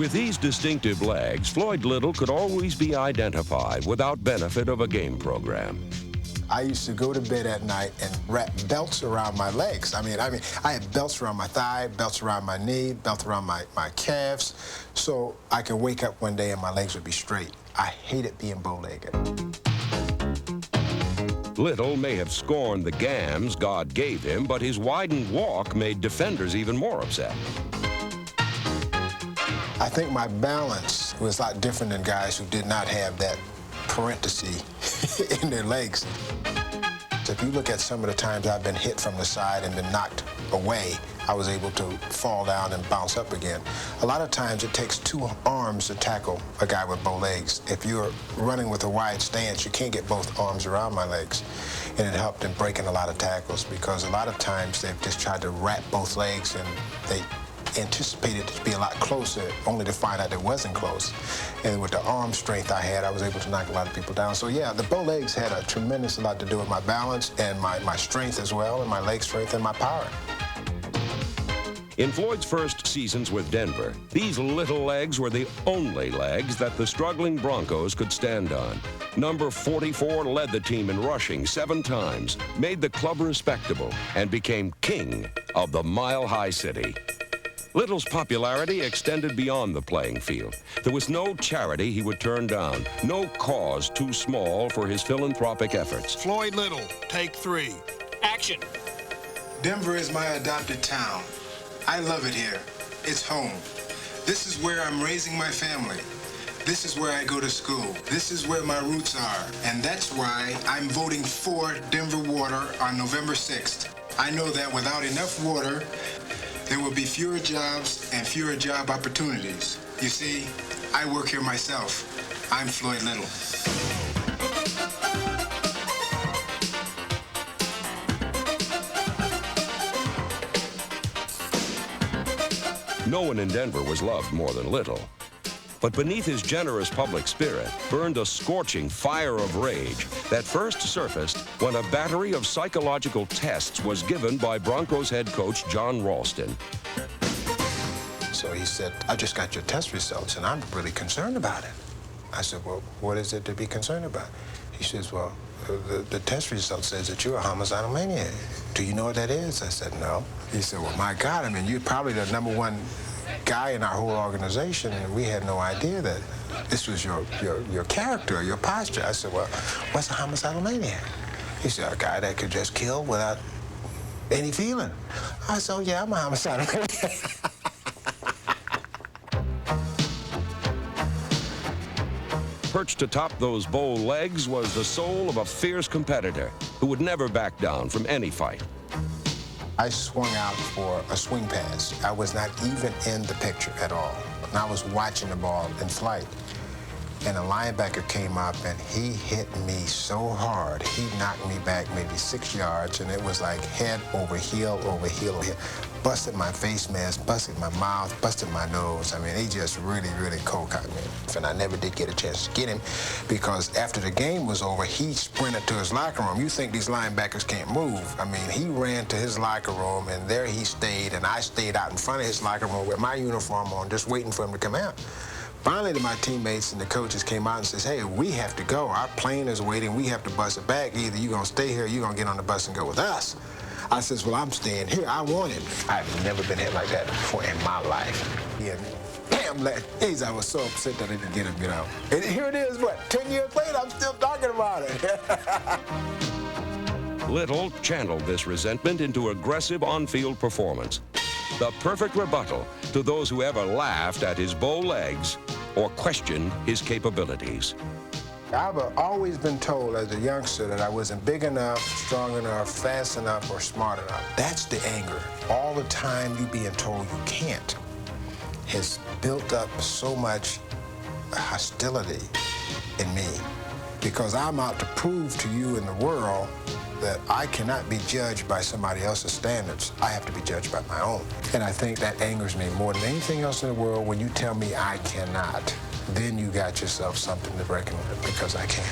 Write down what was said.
With these distinctive legs, Floyd Little could always be identified without benefit of a game program. I used to go to bed at night and wrap belts around my legs. I had belts around my thigh, belts around my knee, belts around my calves, so I could wake up one day and my legs would be straight. I hated being bow-legged. Little may have scorned the gams God gave him, but his widened walk made defenders even more upset. I think my balance was a lot different than guys who did not have that parenthesis in their legs. If you look at some of the times I've been hit from the side and been knocked away, I was able to fall down and bounce up again. A lot of times it takes two arms to tackle a guy with bow legs. If you're running with a wide stance, you can't get both arms around my legs. And it helped in breaking a lot of tackles because a lot of times they've just tried to wrap both legs and they anticipated it to be a lot closer, only to find out it wasn't close. And with the arm strength I had, I was able to knock a lot of people down. So yeah, the bow legs had a tremendous lot to do with my balance and my strength as well, and my leg strength and my power. In Floyd's first seasons with Denver, these little legs were the only legs that the struggling Broncos could stand on. Number 44 led the team in rushing 7 times, made the club respectable, and became king of the Mile High City. Little's popularity extended beyond the playing field. There was no charity he would turn down, no cause too small for his philanthropic efforts. Floyd Little, take 3. Action. Denver is my adopted town. I love it here. It's home. This is where I'm raising my family. This is where I go to school. This is where my roots are. And that's why I'm voting for Denver Water on November 6th. I know that without enough water, there will be fewer jobs and fewer job opportunities. You see, I work here myself. I'm Floyd Little. No one in Denver was loved more than Little. But beneath his generous public spirit burned a scorching fire of rage that first surfaced when a battery of psychological tests was given by Broncos head coach John Ralston. So he said, I just got your test results, and I'm really concerned about it. I said, well, what is it to be concerned about? He says, well, the test result says that you're a homicidal maniac. Do you know what that is? I said, no. He said, well, my God, I mean, you're probably the #1 guy in our whole organization, and we had no idea that this was your character, your posture. I said, well, what's a homicidal maniac? He said, a guy that could just kill without any feeling. I said, oh, yeah, I'm a homicidal maniac. Perched atop those bow legs was the soul of a fierce competitor who would never back down from any fight. I swung out for a swing pass. I was not even in the picture at all. And I was watching the ball in flight. And a linebacker came up and he hit me so hard. He knocked me back maybe 6 yards, and it was like head over heel over heel over heel. Busted my face mask, busted my mouth, busted my nose. I mean, he just really, really cold-cocked me. And I never did get a chance to get him because after the game was over, he sprinted to his locker room. You think these linebackers can't move. I mean, he ran to his locker room, and there he stayed, and I stayed out in front of his locker room with my uniform on, just waiting for him to come out. Finally, my teammates and the coaches came out and says, hey, we have to go. Our plane is waiting. We have to bus it back. Either you're going to stay here or you're going to get on the bus and go with us. I says, well, I'm staying here. I want him. I've never been hit like that before in my life. Yeah, damn, I was so upset that I didn't get him, you know. And here it is, what, 10 years later, I'm still talking about it. Little channeled this resentment into aggressive on-field performance. The perfect rebuttal to those who ever laughed at his bow legs or questioned his capabilities. I've always been told as a youngster that I wasn't big enough, strong enough, fast enough, or smart enough. That's the anger. All the time you being told you can't has built up so much hostility in me because I'm out to prove to you in the world that I cannot be judged by somebody else's standards. I have to be judged by my own. And I think that angers me more than anything else in the world when you tell me I cannot. Then you got yourself something to reckon with because I can.